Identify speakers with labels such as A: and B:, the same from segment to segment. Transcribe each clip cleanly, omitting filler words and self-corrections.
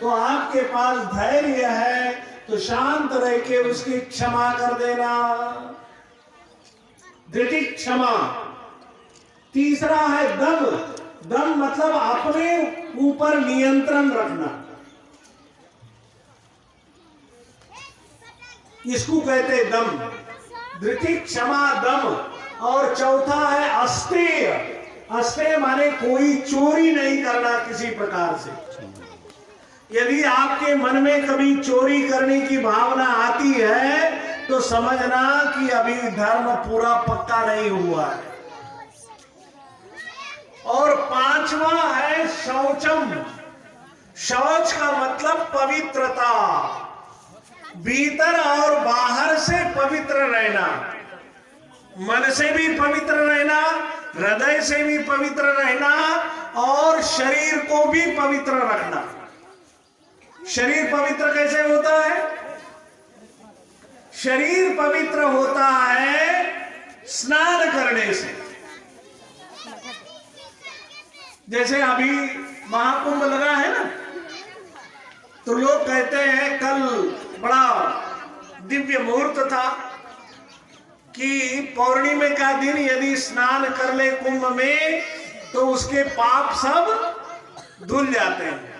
A: तो आपके पास धैर्य है तो शांत रह के उसकी क्षमा कर देना, धृति क्षमा। तीसरा है दम। दम मतलब अपने ऊपर नियंत्रण रखना, इसको कहते हैं दम। धृति क्षमा दम। और चौथा है अस्तेय। अस्तेय माने कोई चोरी नहीं करना किसी प्रकार से। यदि आपके मन में कभी चोरी करने की भावना आती है तो समझना कि अभी धर्म पूरा पक्का नहीं हुआ है। और पांचवा है शौचम। शौच का मतलब पवित्रता, भीतर और बाहर से पवित्र रहना, मन से भी पवित्र रहना, हृदय से भी पवित्र रहना और शरीर को भी पवित्र रखना। शरीर पवित्र कैसे होता है? शरीर पवित्र होता है स्नान करने से। जैसे अभी महाकुंभ लगा है ना, तो लोग कहते हैं कल बड़ा दिव्य मुहूर्त था कि पौर्णिमा का दिन यदि स्नान कर ले कुंभ में तो उसके पाप सब धुल जाते हैं।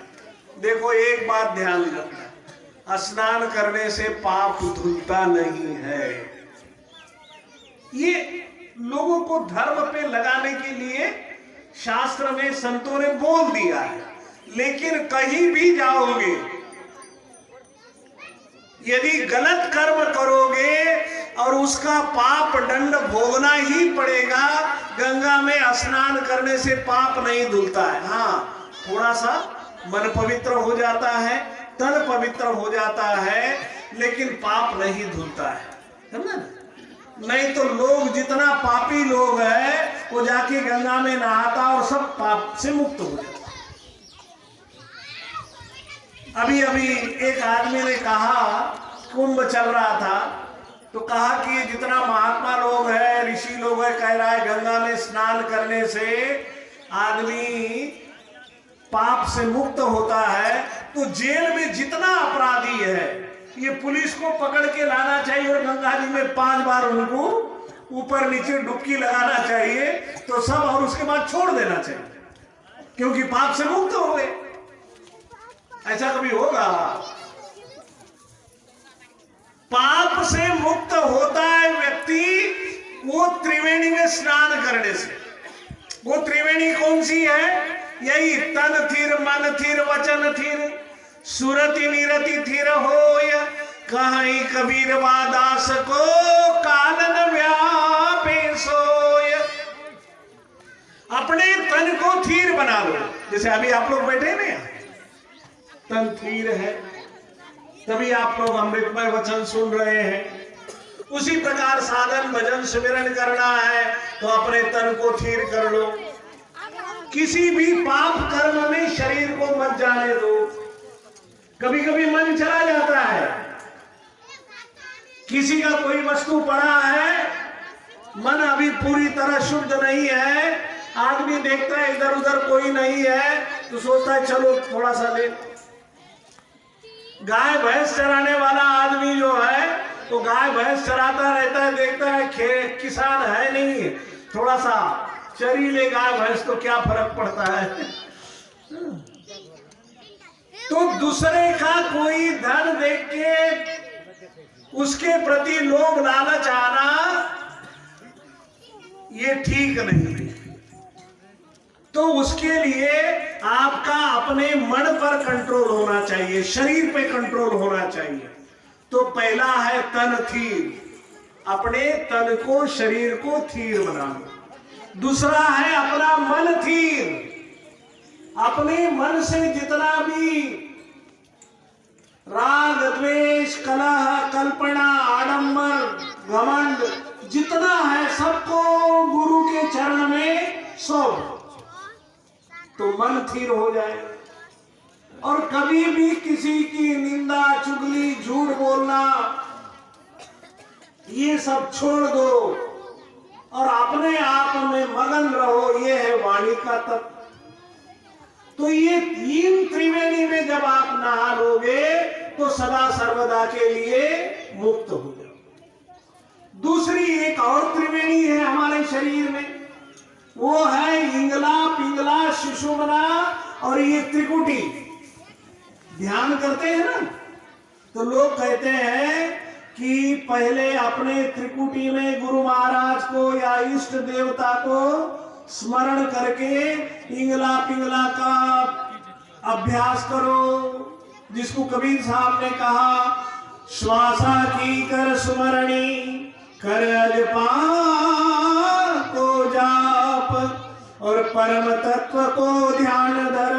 A: देखो एक बात ध्यान रखना, स्नान करने से पाप धुलता नहीं है। ये लोगों को धर्म पे लगाने के लिए शास्त्र में संतों ने बोल दिया है, लेकिन कहीं भी जाओगे यदि गलत कर्म करोगे और उसका पाप दंड भोगना ही पड़ेगा। गंगा में स्नान करने से पाप नहीं धुलता है। हाँ, थोड़ा सा मन पवित्र हो जाता है, तन पवित्र हो जाता है, लेकिन पाप नहीं धुलता है, समझा ना? नहीं तो लोग जितना पापी लोग है वो जाके गंगा में नहाता और सब पाप से मुक्त हो जाता। अभी अभी एक आदमी ने कहा, कुंभ चल रहा था तो कहा कि जितना महात्मा लोग है, ऋषि लोग है, कह रहा है गंगा में स्नान करने से आदमी पाप से मुक्त होता है, तो जेल में जितना अपराधी है ये पुलिस को पकड़ के लाना चाहिए और गंगा जी में 5 बार उनको ऊपर नीचे डुबकी लगाना चाहिए तो सब, और उसके बाद छोड़ देना चाहिए, क्योंकि पाप से मुक्त हो गए। ऐसा कभी होगा? पाप से मुक्त होता है व्यक्ति वो त्रिवेणी में स्नान करने से। वो त्रिवेणी कौन सी है? यही तन थिर, मन थिर, वचन थिर, सुरति निरति थिर होय, कहीं कबीर वादास को कालन व्यापे सोय। अपने तन को थीर बना लो। जैसे अभी आप लोग बैठे ना, तन थीर है तभी आप लोग अमृतमय वचन सुन रहे हैं। उसी प्रकार साधन भजन सिमरन करना है तो अपने तन को थीर कर लो। किसी भी पाप कर्म में शरीर को मत जाने दो। कभी कभी मन चला जाता है, किसी का कोई वस्तु पड़ा है, मन अभी पूरी तरह शुद्ध नहीं है, आदमी देखता है इधर उधर कोई नहीं है तो सोचता है चलो थोड़ा सा ले। गाय भैंस चराने वाला आदमी जो है तो गाय भैंस चराता रहता है, देखता है किसान है नहीं, थोड़ा सा चरी ले गाय भैंस तो क्या फर्क पड़ता है। तो दूसरे का कोई धन देख के उसके प्रति लोभ लालच आना ये ठीक नहीं है। तो उसके लिए आपका अपने मन पर कंट्रोल होना चाहिए, शरीर पे कंट्रोल होना चाहिए। तो पहला है तन थीर, अपने तन को शरीर को थीर बनाना। दूसरा है अपना मन थीर, अपने मन से जितना भी राग द्वेष कलह कल्पना आडंबर घमंड जितना है सबको गुरु के चरण में सौंप, तो मन थीर हो जाए। और कभी भी किसी की निंदा चुगली झूठ बोलना ये सब छोड़ दो और अपने आप में मगन रहो। ये है वाणी का तत्व। तो ये तीन त्रिवेणी में जब आप नहा लोगे तो सदा सर्वदा के लिए मुक्त हो जाओ। दूसरी एक और त्रिवेणी है हमारे शरीर में, वो है इंगला, पिंगला, सुषुम्ना और ये त्रिकुटी। ध्यान करते हैं ना, तो लोग कहते हैं कि पहले अपने त्रिकुटी में गुरु महाराज को या इष्ट देवता को स्मरण करके इंगला पिंगला का अभ्यास करो, जिसको कबीर साहब ने कहा श्वासा की कर सुमरणी कर अजपा को जाप और परम तत्व को ध्यान धर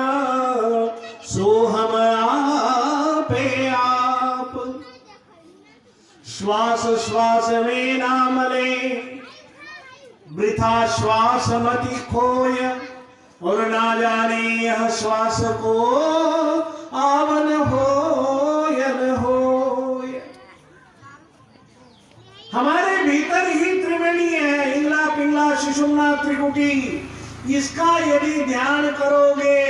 A: सो हम आपे आप। श्वास श्वास में नाम ले वृथा श्वास मति खोय और ना जाने यह श्वास को आवन होय न होय। हमारे भीतर ही त्रिवेणी है, इंगला पिंगला सुषुम्ना त्रिकुटी। इसका यदि ध्यान करोगे,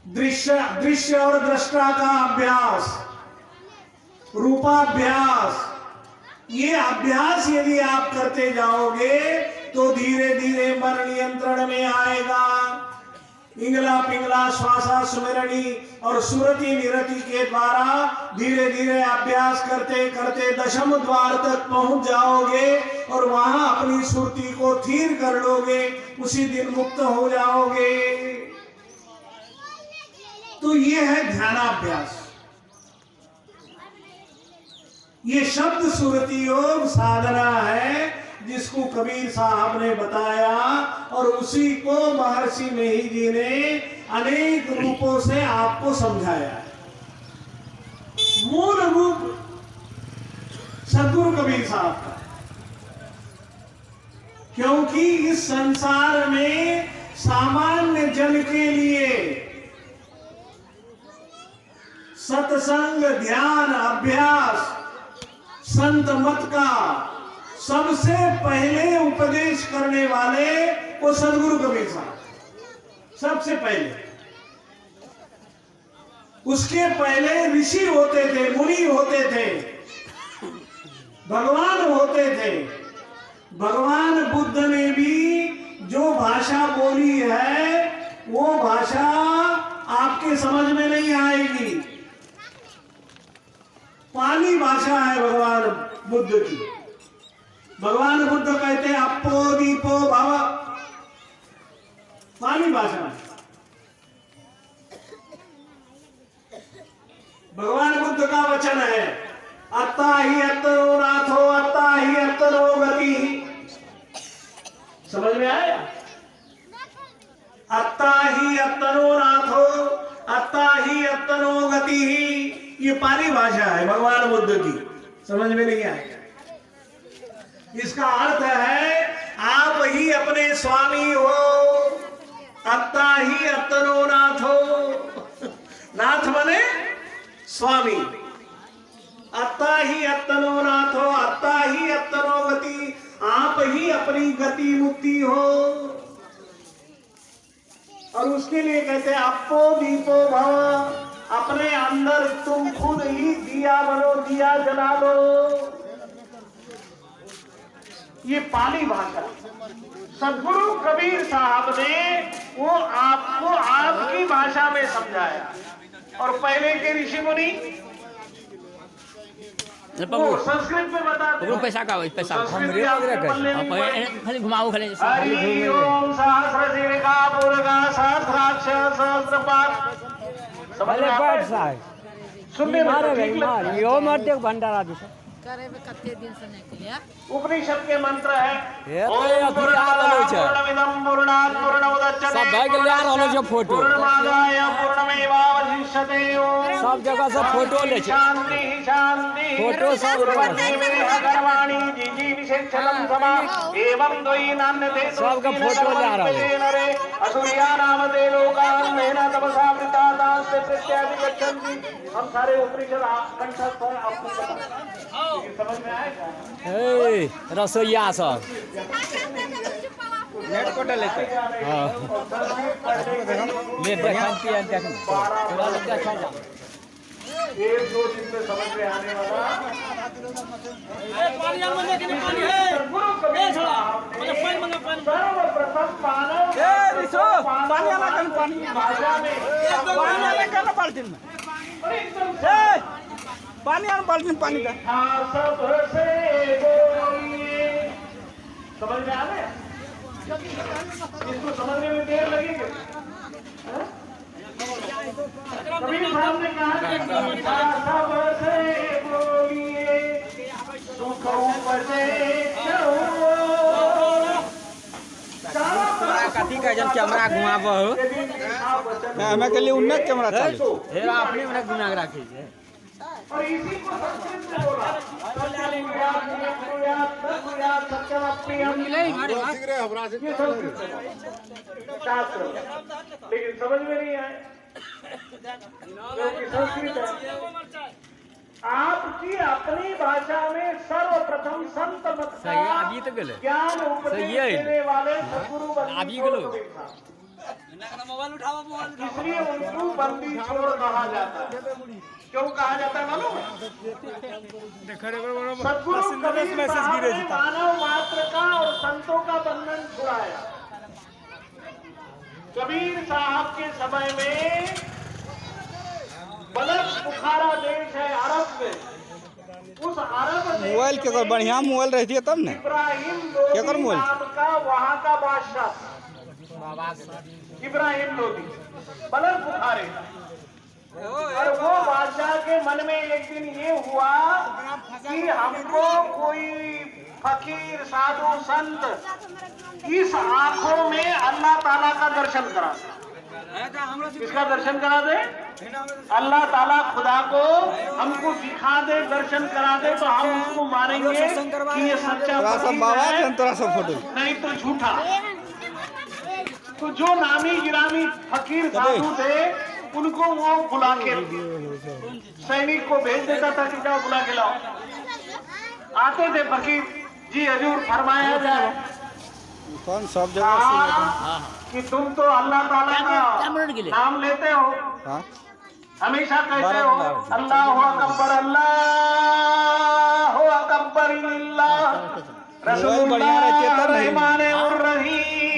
A: दृश्य और दृष्टा का अभ्यास, रूपाभ्यास, ये अभ्यास यदि आप करते जाओगे तो धीरे धीरे मन नियंत्रण में आएगा। इंगला पिंगला श्वासा सुमिरणी और सुरति निरति के द्वारा धीरे धीरे अभ्यास करते करते दशम द्वार तक पहुंच जाओगे और वहां अपनी सुरति को थीर कर लोगे, उसी दिन मुक्त हो जाओगे। तो ये है ध्यानाभ्यास। ये शब्द सुरति योग साधना है जिसको कबीर साहब ने बताया और उसी को महर्षि मेही जी ने अनेक रूपों से आपको समझाया। मूल रूप सद्गुरु कबीर साहब का, क्योंकि इस संसार में सामान्य जन के लिए सत्संग, ध्यान, अभ्यास, संत मत का सबसे पहले उपदेश करने वाले वो सद्गुरु कबीर साहब, सबसे पहले। उसके पहले ऋषि होते थे, मुनि होते थे, भगवान होते थे। भगवान बुद्ध ने भी जो भाषा बोली है वो भाषा आपके समझ में नहीं आएगी। पाली भाषा है भगवान बुद्ध की। भगवान बुद्ध कहते हैं अपो दीपो भव, पाली भाषा है। भगवान बुद्ध का वचन है अत्ता ही अत्तरो नाथो अत्ता ही अत्तरो गति। समझ में आया? अत्ता ही अत्तरो नाथो अत्ता ही अत्तरो गति ही, ये पाली भाषा है भगवान बुद्ध की। समझ में नहीं आएगा? इसका अर्थ है आप ही अपने स्वामी हो। अत्ता ही अत्तरो नाथो, नाथ बने स्वामी। अत्ता ही अत्तनो नाथो अत्ता ही अत्तनो गति, आप ही अपनी गति मुक्ति हो। और उसके लिए कहते हैं अपो दीपो भव, अपने अंदर तुम खुद ही दिया बनो, दिया जला लो। ये पाली भाषा सद्गुरु कबीर साहब ने वो आपको आपकी भाषा में समझाया। और पहले के ऋषि मुनि वो संस्कृत में बताते हैं।
B: पैसा का पैसा
A: खाली
B: घुमाओ खाली।
A: हरि ओम सहस्रशीर्षा पुरगा सहस्राक्ष सहस्रपाद। समझ में आता है? सुनने में तो ठीक लगता है।
C: यो मर्दे भंडारा दूसरा
D: करे में कत्ते दिन से निकलिया।
A: उपनिषद के मंत्र है
C: ओम
A: पूर्णमिदं पूर्णात् पूर्णमुदच्यते
C: सब भाई के यार होलो जो फोटो
A: पूर्णमादाय पूर्णमेवावशिष्यते।
C: सब जगह से फोटो ले छे।
A: शांति शांति
C: फोटो सब
A: कर्माणि जीजी विशेषणं समा एवं द्वयि नान्यते
C: सबका फोटो ले आ रहा है।
A: असुरिया नाम ते लोकान् मेना तपसा वृतातास्ते प्रत्यादि गच्छन्ति। हम सारे उपनिषद कंठस्थ हैं, आपको पता समझ में आएगा?
C: रसोईया सब नेट कोटा लेते हां ले देखती है देख पूरा देखा जा
A: 1-2 दिन में समझ में आने वाला
B: पानी मंगा के पानी है ए छोड़ा मतलब पानी मंगा पानी
A: सर्वप्रथम मानव
C: रिसो पानी वाला कन पानी
A: भाषा में
C: पानी वाला कन बाल्टी में पानी वाला बाल्टी में पानी का
A: सबसे बोलिए समझ में आ गया इसको समझने में देर लगेगी कबीर साहब ने कहा कि सबसे बोलिए सुख उपजे
C: कथी का जन कैमरा घुमाबो हमें के लिए उन्नत कैमरा चालू हे अपने में घुमा के राखी है
A: और इसी को संस्कृत में बोला लेकिन समझ में नहीं आए क्योंकि संस्कृत है आपकी अपनी भाषा में सर्वप्रथम संत मत
C: सही अभी तो गले
A: ज्ञान उपदेश देने वाले सद्गुरु
C: अभी गलो
B: मोबाइल उठाओ मोबाइल
A: इसलिए उनको बंदी छोड़ कहा जाता है क्यों कहा जाता है मालूम है सद्गुरु कबीर साहब ने मानव मात्र का और संतों का बंधन छुड़ाया कबीर साहब के समय में बलक बुखारा देश है अरब में उस अरब
C: मोबाइल के अगर बढ़िया मोबाइल रहती है तब ना
A: इब्राहिम
C: क्या कर
A: लोदी
C: मोबाइल?
A: नाम का वहाँ का बादशाह इब्राहिम लोदी बलक बुखारे और वो बादशाह के मन में एक दिन ये हुआ कि हमको कोई फकीर साधु संत इस आंखों में अल्लाह ताला का दर्शन करा दे किसका दर्शन करा दे अल्लाह ताला खुदा को हमको दिखा दे दर्शन करा दे तो हम उसको मानेंगे कि ये सच्चा फकीर है
C: तोरा सब फोटो
A: नहीं तो झूठा तो जो नामी गिरामी फकीर साधु थे उनको वो बुला के सैनिक को भेज देता था कि जाओ बुला के लाओ आते थे फकीर जी हजूर फरमाया जाए
C: कौन सब जगह
A: कि तुम तो अल्लाह ताला का नाम लेते हो
C: हां
A: हमेशा कहते हो अल्लाह अकबर अल्लाह अकबर
C: मोबाइल बढ़िया रहती है तब
A: रहीम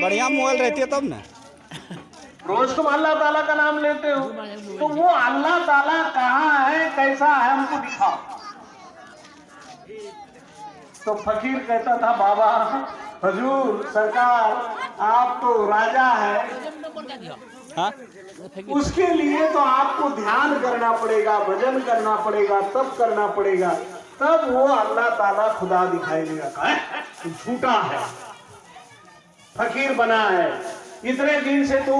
C: बढ़िया मोबाइल रहती है तब ना
A: रोज तुम अल्लाह ताला का नाम लेते हो तो वो अल्लाह ताला कहाँ है कैसा है हमको दिखाओ तो फकीर कहता था बाबा हजूर सरकार आप तो राजा है
C: हाँ
A: उसके लिए तो आपको ध्यान करना पड़ेगा भजन करना पड़ेगा तब करना पड़ेगा तब वो अल्लाह ताला खुदा दिखाई देगा झूठा है फकीर बना है इतने दिन से तू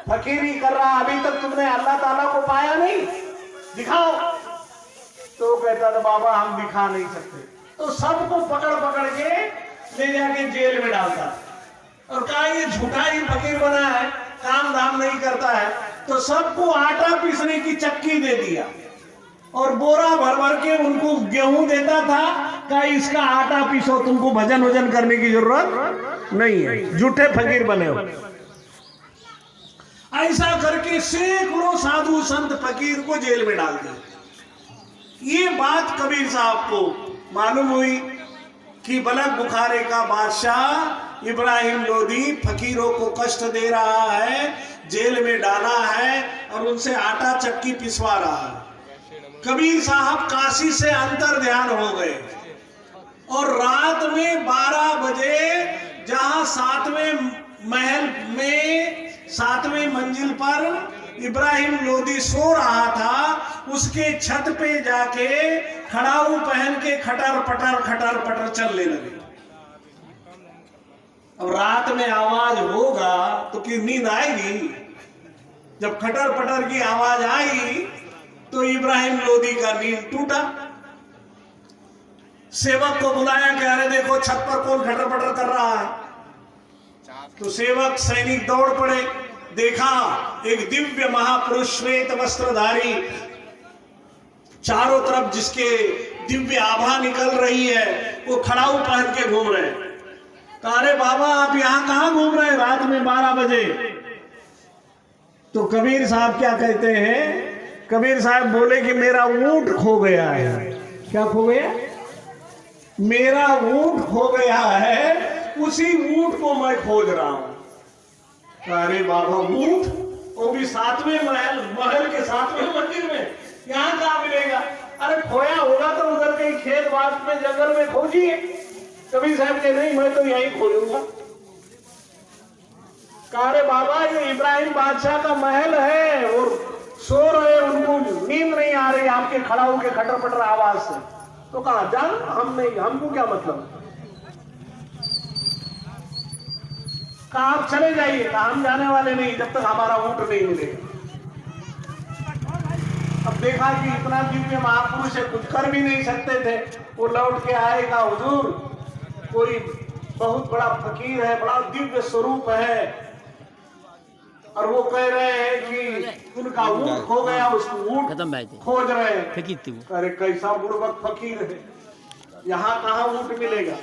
A: फकीरी कर रहा अभी तक तुमने अल्लाह ताला को पाया नहीं दिखाओ तो कहता था बाबा हम दिखा नहीं सकते तो सबको पकड़ पकड़ के ले जाके जेल में डालता और कहा ये झूठा ही फकीर बना है काम धाम नहीं करता है तो सबको आटा पीसने की चक्की दे दिया और बोरा भर भर के उनको गेहूं देता था कहा इसका आटा पीसो तुमको भजन वजन करने की जरूरत नहीं है झूठे फकीर बने हो ऐसा करके सैकड़ों साधु संत फकीर को जेल में डाल दिया ये बात कबीर साहब को मालूम हुई कि बलक बुखारे का बादशाह इब्राहिम लोदी फकीरों को कष्ट दे रहा है जेल में डाला है और उनसे आटा चक्की पिसवा रहा है कबीर साहब काशी से अंतर ध्यान हो गए और रात में 12 बजे जहां 7वें महल में 7वें मंजिल पर इब्राहिम लोदी सो रहा था उसके छत पे जाके खड़ाऊ पहन के खटर पटर चलने लगे। अब रात में आवाज होगा तो कि नींद आएगी। जब खटर पटर की आवाज आई तो इब्राहिम लोदी का नींद टूटा। सेवक को बुलाया कि अरे देखो छत पर कौन खटर पटर कर रहा है। तो सेवक सैनिक दौड़ पड़े, देखा एक दिव्य महापुरुष श्वेत वस्त्रधारी चारों तरफ जिसके दिव्य आभा निकल रही है वो खड़ाऊ पहन के घूम रहे हैं। अरे बाबा आप यहाँ कहाँ घूम रहे हैं रात में 12 बजे? तो कबीर साहब क्या कहते हैं? कबीर साहब बोले कि मेरा ऊंट खो गया है। क्या खो गया? मेरा ऊंट खो गया है, उसी ऊंट को मैं खोज रहा हूं। अरे बाबा ऊंट, वो भी 7वें महल के 7वें मंदिर में, यहाँ कहाँ मिलेगा? अरे खोया होगा तो उधर कहीं खेत बात में जंगल में खोजिए। कबीर साहब के नहीं, मैं तो यहीं खोजूंगा। अरे बाबा ये इब्राहिम बादशाह का महल है और सो रहे, उनको नींद नहीं आ रही आपके खड़ाऊ के खटर पटर आवाज से। तो कहा जान, हम नहीं, हमको क्या मतलब? कहा आप चले जाइए, कहा हम जाने वाले नहीं जब तक हमारा ऊंट नहीं मिलेगा। अब देखा कि इतना दिव्य महापुरुष है, कुछ कर भी नहीं सकते थे। वो लौट के आएगा, हुजूर कोई बहुत बड़ा फकीर है, बड़ा दिव्य स्वरूप है, और वो कह रहे हैं कि उनका ऊंट खो गया, उसको ऊंट खोज रहे हैं। अरे कैसा बुर्बक फकीर है, यहाँ कहाँ ऊंट मिलेगा?